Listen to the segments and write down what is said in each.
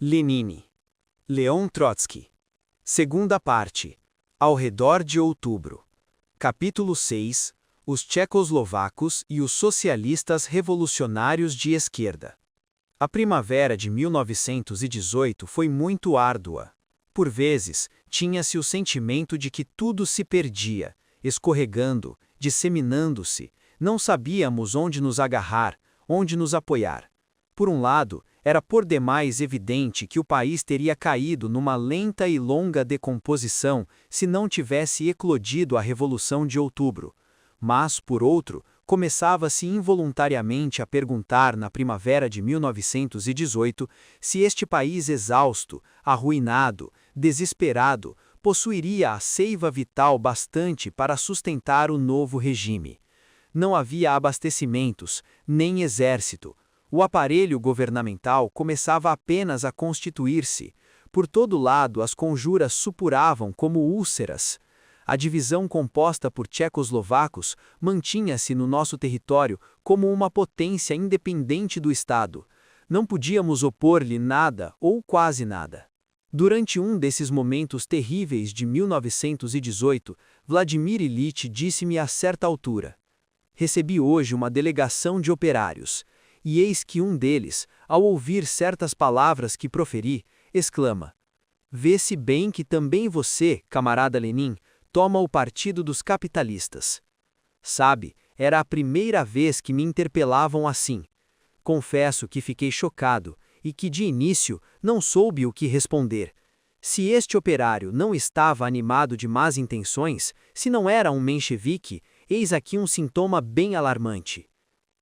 Lenine. Leon Trotsky. Segunda parte. Ao redor de outubro. Capítulo 6. Os tchecoslovacos e os socialistas revolucionários de esquerda. A primavera de 1918 foi muito árdua. Por vezes, tinha-se o sentimento de que tudo se perdia, escorregando, disseminando-se. Não sabíamos onde nos agarrar, onde nos apoiar. Por um lado, era por demais evidente que o país teria caído numa lenta e longa decomposição se não tivesse eclodido a Revolução de Outubro. Mas, por outro, começava-se involuntariamente a perguntar na primavera de 1918 se este país exausto, arruinado, desesperado, possuiria a seiva vital bastante para sustentar o novo regime. Não havia abastecimentos, nem exército. O aparelho governamental começava apenas a constituir-se. Por todo lado as conjuras supuravam como úlceras. A divisão composta por tchecoslovacos mantinha-se no nosso território como uma potência independente do Estado. Não podíamos opor-lhe nada ou quase nada. Durante um desses momentos terríveis de 1918, Vladimir Ilyich disse-me a certa altura: "Recebi hoje uma delegação de operários. E eis que um deles, ao ouvir certas palavras que proferi, exclama: Vê-se bem que também você, camarada Lenin, toma o partido dos capitalistas." Sabe, era a primeira vez que me interpelavam assim. Confesso que fiquei chocado e que, de início, não soube o que responder. Se este operário não estava animado de más intenções, se não era um menchevique, eis aqui um sintoma bem alarmante.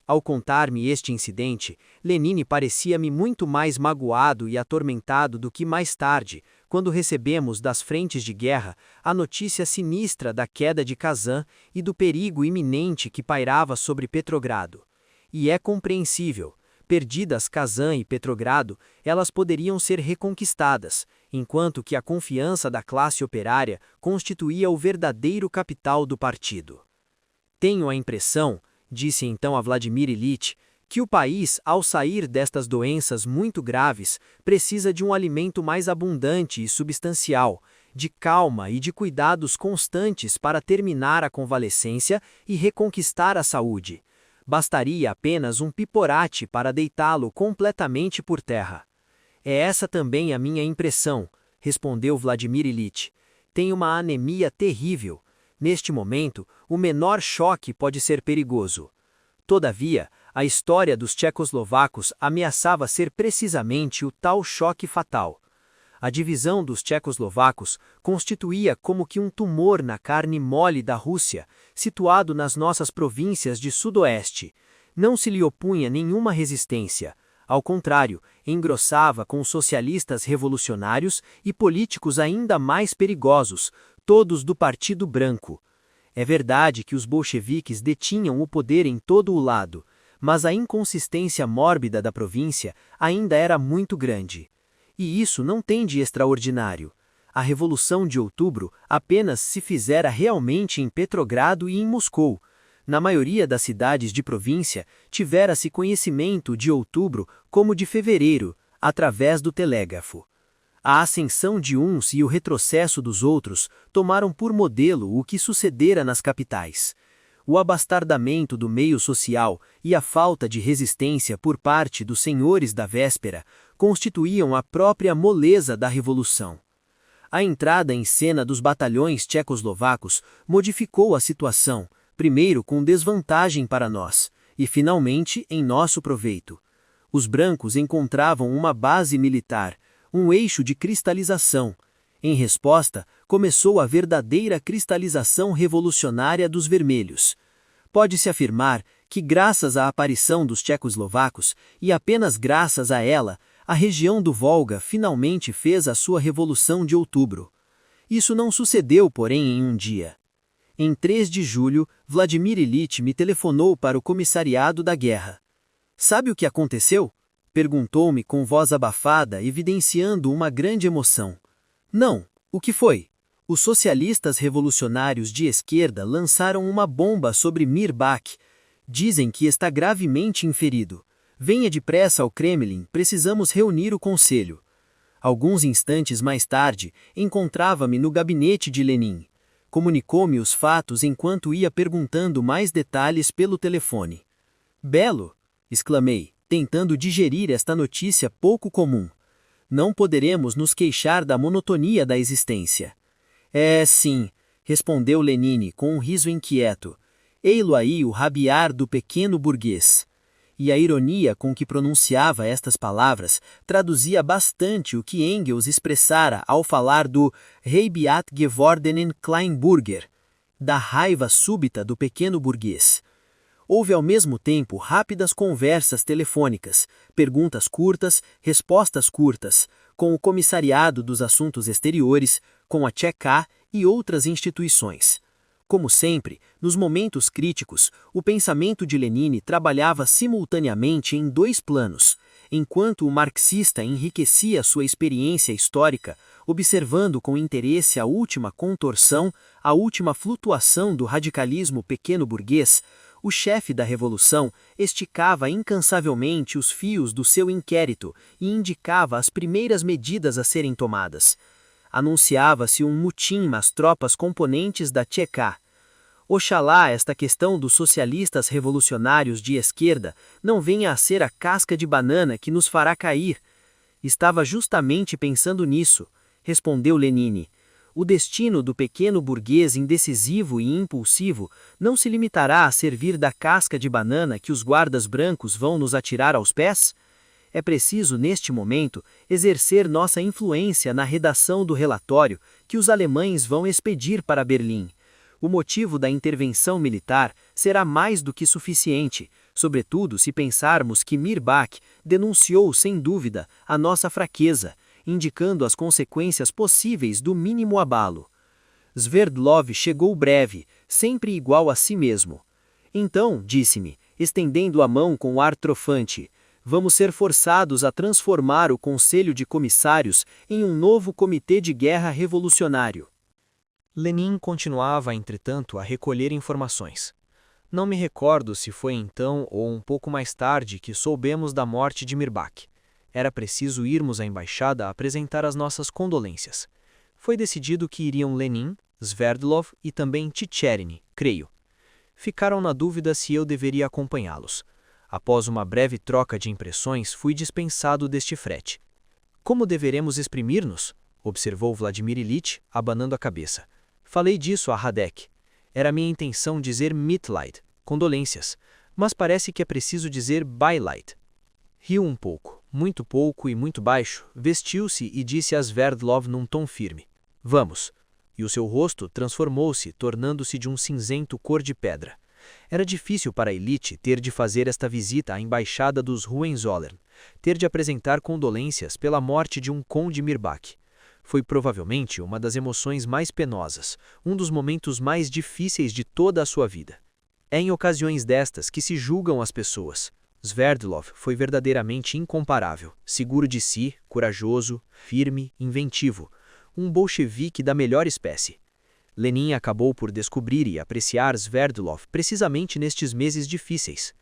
Ao contar-me este incidente, Lenine parecia-me muito mais magoado e atormentado do que mais tarde, quando recebemos das frentes de guerra a notícia sinistra da queda de Kazan e do perigo iminente que pairava sobre Petrogrado. E é compreensível. Perdidas Kazan e Petrogrado, elas poderiam ser reconquistadas, enquanto que a confiança da classe operária constituía o verdadeiro capital do partido. Tenho a impressão, disse então a Vladimir Ilyich, que o país, ao sair destas doenças muito graves, precisa de um alimento mais abundante e substancial, de calma e de cuidados constantes para terminar a convalescência e reconquistar a saúde. Bastaria apenas um piporate para deitá-lo completamente por terra. É essa também a minha impressão, respondeu Vladimir Ilyich. Tem uma anemia terrível. Neste momento, o menor choque pode ser perigoso. Todavia, a história dos tchecoslovacos ameaçava ser precisamente o tal choque fatal. A divisão dos tchecoslovacos constituía como que um tumor na carne mole da Rússia, situado nas nossas províncias de sudoeste. Não se lhe opunha nenhuma resistência. Ao contrário, engrossava com socialistas revolucionários e políticos ainda mais perigosos, todos do Partido Branco. É verdade que os bolcheviques detinham o poder em todo o lado, mas a inconsistência mórbida da província ainda era muito grande. E isso não tem de extraordinário. A Revolução de Outubro apenas se fizera realmente em Petrogrado e em Moscou. Na maioria das cidades de província, tivera-se conhecimento de outubro como de fevereiro, através do telégrafo. A ascensão de uns e o retrocesso dos outros tomaram por modelo o que sucedera nas capitais. O abastardamento do meio social e a falta de resistência por parte dos senhores da véspera constituíam a própria moleza da Revolução. A entrada em cena dos batalhões tchecoslovacos modificou a situação, primeiro com desvantagem para nós, e finalmente em nosso proveito. Os brancos encontravam uma base militar, um eixo de cristalização. Em resposta, começou a verdadeira cristalização revolucionária dos vermelhos. Pode-se afirmar que, graças à aparição dos tchecoslovacos, e apenas graças a ela, a região do Volga finalmente fez a sua Revolução de Outubro. Isso não sucedeu, porém, em um dia. Em 3 de julho, Vladimir Ilyich me telefonou para o comissariado da guerra. Sabe o que aconteceu? Perguntou-me com voz abafada, evidenciando uma grande emoção. Não, o que foi? Os socialistas revolucionários de esquerda lançaram uma bomba sobre Mirbach. Dizem que está gravemente inferido. Venha depressa ao Kremlin, precisamos reunir o conselho. Alguns instantes mais tarde, encontrava-me no gabinete de Lenin. Comunicou-me os fatos enquanto ia perguntando mais detalhes pelo telefone. Belo! Exclamei, tentando digerir esta notícia pouco comum. Não poderemos nos queixar da monotonia da existência. Sim, respondeu Lenine com um riso inquieto. Ei-lo aí o rabiar do pequeno burguês. E a ironia com que pronunciava estas palavras traduzia bastante o que Engels expressara ao falar do Rabiat gewordenen Kleinbürger, da raiva súbita do pequeno burguês. Houve ao mesmo tempo rápidas conversas telefônicas, perguntas curtas, respostas curtas, com o Comissariado dos Assuntos Exteriores, com a Tcheka e outras instituições. Como sempre, nos momentos críticos, o pensamento de Lenine trabalhava simultaneamente em dois planos, enquanto o marxista enriquecia sua experiência histórica, observando com interesse a última contorção, a última flutuação do radicalismo pequeno-burguês. O chefe da revolução esticava incansavelmente os fios do seu inquérito e indicava as primeiras medidas a serem tomadas. Anunciava-se um mutim às tropas componentes da Tcheka. Oxalá esta questão dos socialistas revolucionários de esquerda não venha a ser a casca de banana que nos fará cair. Estava justamente pensando nisso, respondeu Lenine. O destino do pequeno burguês indecisivo e impulsivo não se limitará a servir da casca de banana que os guardas brancos vão nos atirar aos pés? É preciso, neste momento, exercer nossa influência na redação do relatório que os alemães vão expedir para Berlim. O motivo da intervenção militar será mais do que suficiente, sobretudo se pensarmos que Mirbach denunciou sem dúvida a nossa fraqueza, indicando as consequências possíveis do mínimo abalo. Sverdlov chegou breve, sempre igual a si mesmo. Então, disse-me, estendendo a mão com ar trofante, vamos ser forçados a transformar o Conselho de Comissários em um novo Comitê de Guerra Revolucionário. Lenin continuava, entretanto, a recolher informações. Não me recordo se foi então ou um pouco mais tarde que soubemos da morte de Mirbach. Era preciso irmos à embaixada apresentar as nossas condolências. Foi decidido que iriam Lenin, Sverdlov e também Tchitcherini, creio. Ficaram na dúvida se eu deveria acompanhá-los. Após uma breve troca de impressões, fui dispensado deste frete. Como deveremos exprimir-nos? Observou Vladimir Ilyich, abanando a cabeça. Falei disso a Radek. Era minha intenção dizer Mitleid, condolências, mas parece que é preciso dizer Beileid. Riu um pouco, muito pouco e muito baixo, vestiu-se e disse a Sverdlov num tom firme. Vamos. E o seu rosto transformou-se, tornando-se de um cinzento cor de pedra. Era difícil para Ilyich ter de fazer esta visita à embaixada dos Hohenzollern, ter de apresentar condolências pela morte de um conde Mirbach. Foi provavelmente uma das emoções mais penosas, um dos momentos mais difíceis de toda a sua vida. É em ocasiões destas que se julgam as pessoas. Sverdlov foi verdadeiramente incomparável, seguro de si, corajoso, firme, inventivo, um bolchevique da melhor espécie. Lenin acabou por descobrir e apreciar Sverdlov precisamente nestes meses difíceis.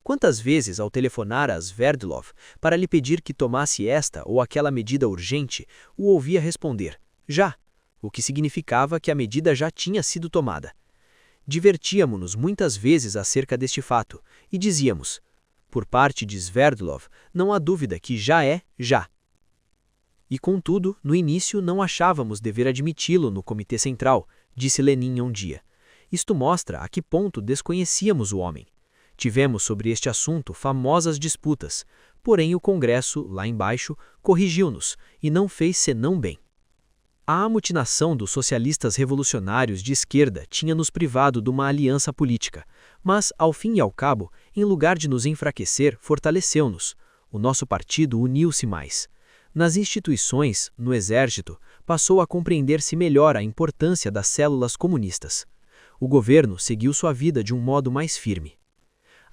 Quantas vezes, ao telefonar a Sverdlov para lhe pedir que tomasse esta ou aquela medida urgente, o ouvia responder, já, o que significava que a medida já tinha sido tomada. Divertíamo-nos muitas vezes acerca deste fato, e dizíamos, por parte de Sverdlov, não há dúvida que já é, já. E contudo, no início não achávamos dever admiti-lo no Comitê Central, disse Lenin um dia. Isto mostra a que ponto desconhecíamos o homem. Tivemos sobre este assunto famosas disputas, porém o Congresso, lá embaixo, corrigiu-nos e não fez senão bem. A amotinação dos socialistas revolucionários de esquerda tinha nos privado de uma aliança política, mas, ao fim e ao cabo, em lugar de nos enfraquecer, fortaleceu-nos. O nosso partido uniu-se mais. Nas instituições, no exército, passou a compreender-se melhor a importância das células comunistas. O governo seguiu sua vida de um modo mais firme.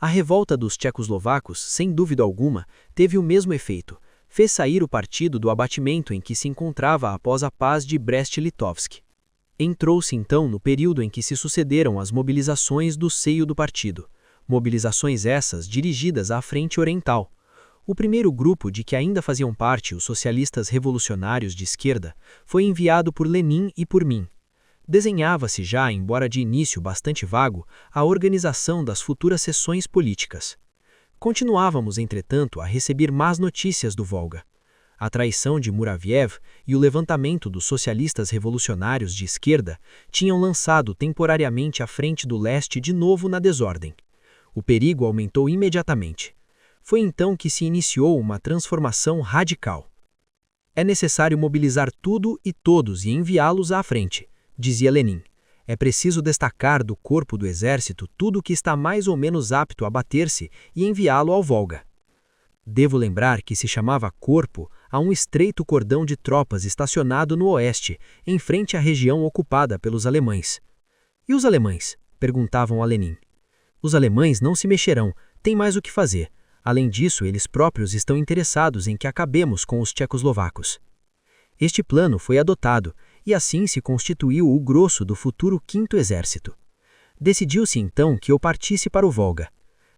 A revolta dos tchecoslovacos, sem dúvida alguma, teve o mesmo efeito. Fez sair o partido do abatimento em que se encontrava após a paz de Brest-Litovsk. Entrou-se então no período em que se sucederam as mobilizações do seio do partido. Mobilizações essas dirigidas à frente oriental. O primeiro grupo de que ainda faziam parte os socialistas revolucionários de esquerda foi enviado por Lenin e por mim. Desenhava-se já, embora de início bastante vago, a organização das futuras sessões políticas. Continuávamos, entretanto, a receber más notícias do Volga. A traição de Muraviev e o levantamento dos socialistas revolucionários de esquerda tinham lançado temporariamente a frente do leste de novo na desordem. O perigo aumentou imediatamente. Foi então que se iniciou uma transformação radical. É necessário mobilizar tudo e todos e enviá-los à frente, dizia Lenin. É preciso destacar do corpo do exército tudo o que está mais ou menos apto a bater-se e enviá-lo ao Volga. Devo lembrar que se chamava corpo a um estreito cordão de tropas estacionado no oeste, em frente à região ocupada pelos alemães. E os alemães? Perguntavam a Lenin. Os alemães não se mexerão, têm mais o que fazer. Além disso, eles próprios estão interessados em que acabemos com os tchecoslovacos. Este plano foi adotado, e assim se constituiu o grosso do futuro Quinto Exército. Decidiu-se então que eu partisse para o Volga.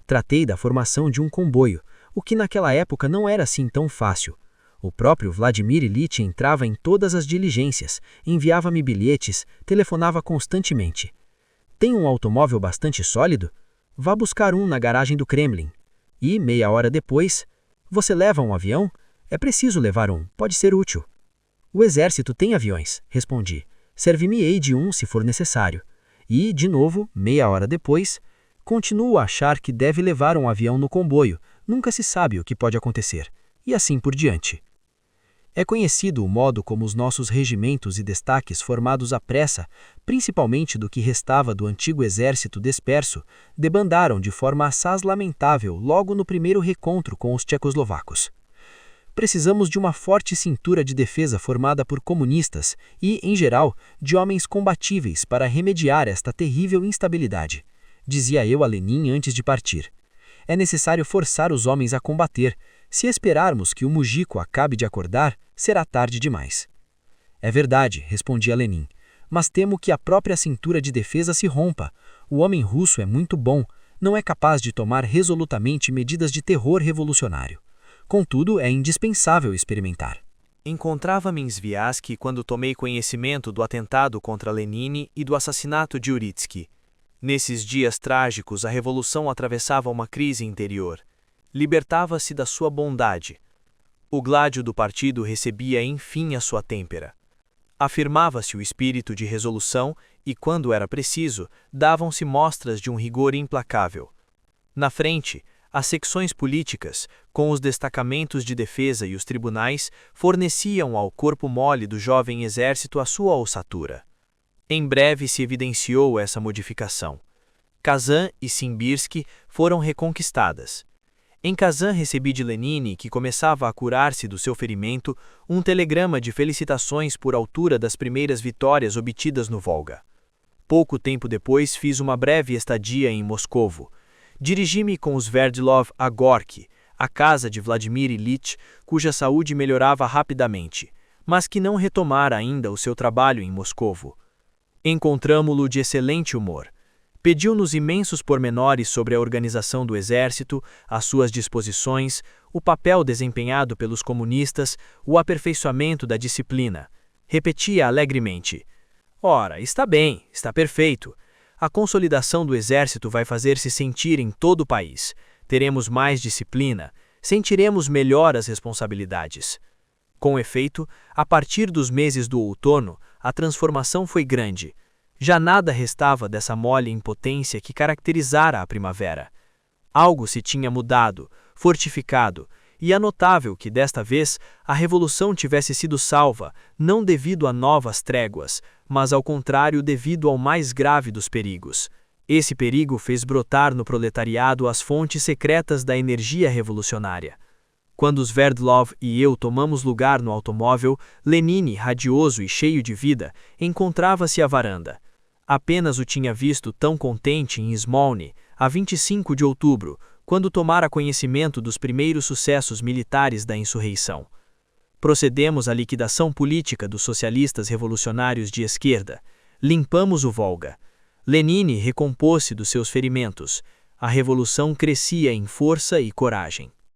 Tratei da formação de um comboio, o que naquela época não era assim tão fácil. O próprio Vladimir Ilyich entrava em todas as diligências, enviava-me bilhetes, telefonava constantemente. Tem um automóvel bastante sólido? Vá buscar um na garagem do Kremlin. E, meia hora depois, você leva um avião? É preciso levar um, pode ser útil. O exército tem aviões, respondi. Serve-me-ei de um se for necessário. E, de novo, meia hora depois, continuo a achar que deve levar um avião no comboio, nunca se sabe o que pode acontecer. E assim por diante. É conhecido o modo como os nossos regimentos e destaques formados à pressa, principalmente do que restava do antigo exército disperso, debandaram de forma assaz lamentável logo no primeiro recontro com os tchecoslovacos. Precisamos de uma forte cintura de defesa formada por comunistas e, em geral, de homens combatíveis para remediar esta terrível instabilidade, dizia eu a Lenin antes de partir. É necessário forçar os homens a combater. Se esperarmos que o Mujico acabe de acordar, será tarde demais. É verdade, respondia Lenin, mas temo que a própria cintura de defesa se rompa. O homem russo é muito bom, não é capaz de tomar resolutamente medidas de terror revolucionário. Contudo, é indispensável experimentar. Encontrava-me em Sviazhsky quando tomei conhecimento do atentado contra Lenin e do assassinato de Uritsky. Nesses dias trágicos, a revolução atravessava uma crise interior. Libertava-se da sua bondade. O gládio do partido recebia enfim a sua têmpera. Afirmava-se o espírito de resolução e, quando era preciso, davam-se mostras de um rigor implacável. Na frente, as secções políticas, com os destacamentos de defesa e os tribunais, forneciam ao corpo mole do jovem exército a sua ossatura. Em breve se evidenciou essa modificação. Kazan e Simbirsk foram reconquistadas. Em Kazan recebi de Lenin, que começava a curar-se do seu ferimento, um telegrama de felicitações por altura das primeiras vitórias obtidas no Volga. Pouco tempo depois fiz uma breve estadia em Moscovo. Dirigi-me com os Sverdlov a Gorky, a casa de Vladimir Ilyich, cuja saúde melhorava rapidamente, mas que não retomara ainda o seu trabalho em Moscovo. Encontramo-lo de excelente humor. Pediu-nos imensos pormenores sobre a organização do exército, as suas disposições, o papel desempenhado pelos comunistas, o aperfeiçoamento da disciplina. Repetia alegremente: "Ora, está bem, está perfeito. A consolidação do exército vai fazer-se sentir em todo o país. Teremos mais disciplina, sentiremos melhor as responsabilidades." Com efeito, a partir dos meses do outono, a transformação foi grande. Já nada restava dessa mole impotência que caracterizara a primavera. Algo se tinha mudado, fortificado, e é notável que desta vez a revolução tivesse sido salva, não devido a novas tréguas, mas ao contrário devido ao mais grave dos perigos. Esse perigo fez brotar no proletariado as fontes secretas da energia revolucionária. Quando Sverdlov e eu tomamos lugar no automóvel, Lenin, radioso e cheio de vida, encontrava-se à varanda. Apenas o tinha visto tão contente em Smolny, a 25 de outubro, quando tomara conhecimento dos primeiros sucessos militares da insurreição. Procedemos à liquidação política dos socialistas revolucionários de esquerda. Limpamos o Volga. Lenin recompôs-se dos seus ferimentos. A revolução crescia em força e coragem.